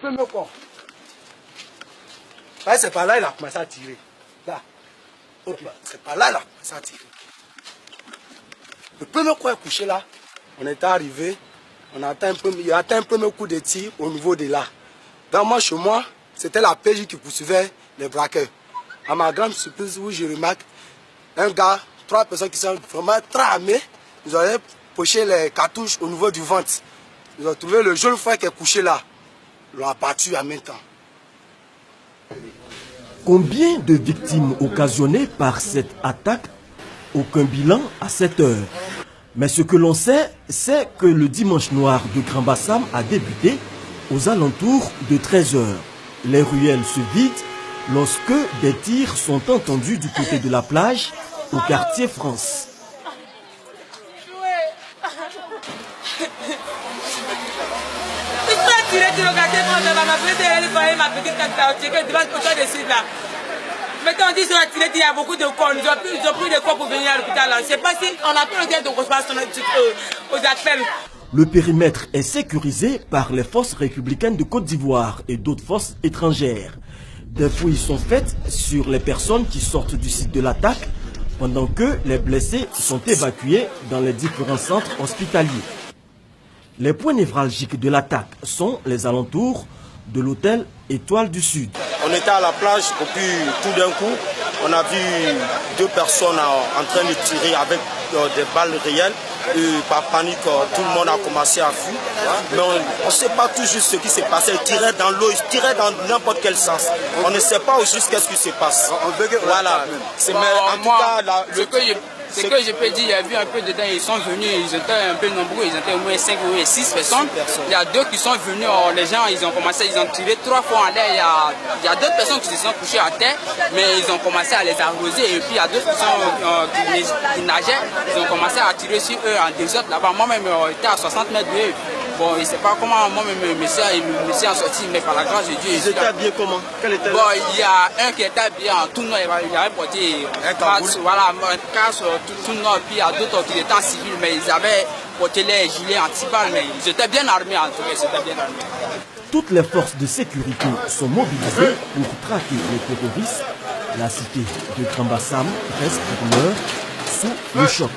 premier corps. C'est par là qu'il a commencé à tirer. Là. C'est par là qu'il a commencé à tirer. Le premier corps est couché là. On était arrivé. Il a atteint un premier coup de tir au niveau de là. Dans moi, chez moi, c'était la PJ qui poursuivait les braqueurs. À ma grande surprise, où je remarque un gars, 3 personnes qui sont vraiment très armées. Ils ont poché les cartouches au niveau du ventre. Ils ont trouvé le jeune frère qui est couché là. Ils l'ont abattu en même temps. Combien de victimes occasionnées par cette attaque? Aucun bilan à cette heure. Mais ce que l'on sait, c'est que le dimanche noir de Grand Bassam a débuté aux alentours de 13 h. Les ruelles se vident lorsque des tirs sont entendus du côté de la plage au quartier France. Maintenant, on dit sur la tirette, il y a beaucoup de corps. Ils ont pris des corps pour venir à l'hôpital. Je ne sais pas si on a pris le temps de recevoir aux appels. Le périmètre est sécurisé par les forces républicaines de Côte d'Ivoire et d'autres forces étrangères. Des fouilles sont faites sur les personnes qui sortent du site de l'attaque, pendant que les blessés sont évacués dans les différents centres hospitaliers. Les points névralgiques de l'attaque sont les alentours de l'hôtel Étoile du Sud. On était à la plage et puis tout d'un coup, on a vu 2 personnes en train de tirer avec des balles réelles. Et par panique, tout le monde a commencé à fuir. Mais on ne sait pas tout juste ce qui s'est passé. Ils tiraient dans l'eau, ils tiraient dans n'importe quel sens. On ne sait pas au juste qu'est-ce qui se passe. Voilà. En tout cas, ce que je peux dire, il y a vu un peu dedans, ils sont venus, ils étaient un peu nombreux, ils étaient au moins 5 ou 6 personnes. Il y a 2 qui sont venus, les gens, ils ont tiré 3 fois en l'air. Il y a d'autres personnes qui se sont couchées à terre, mais ils ont commencé à les arroser. Et puis il y a d'autres qui nageaient, ils ont commencé à tirer sur eux en désordre là-bas. Moi-même, j'étais à 60 mètres de eux. Bon, je ne sais pas comment moi-même me suis en sorti, mais par la grâce de Dieu. Ils étaient habillés comment? Bon, il y a un qui était habillé en tout noir, il avait porté un casque tout noir, puis il y a d'autres qui étaient en civil, mais ils avaient porté les gilets anti-balles, mais ils étaient bien armés en tout cas, ils étaient bien armés. Toutes les forces de sécurité sont mobilisées pour traquer les terroristes. La cité de Grand Bassam reste pour l'heure sous le choc.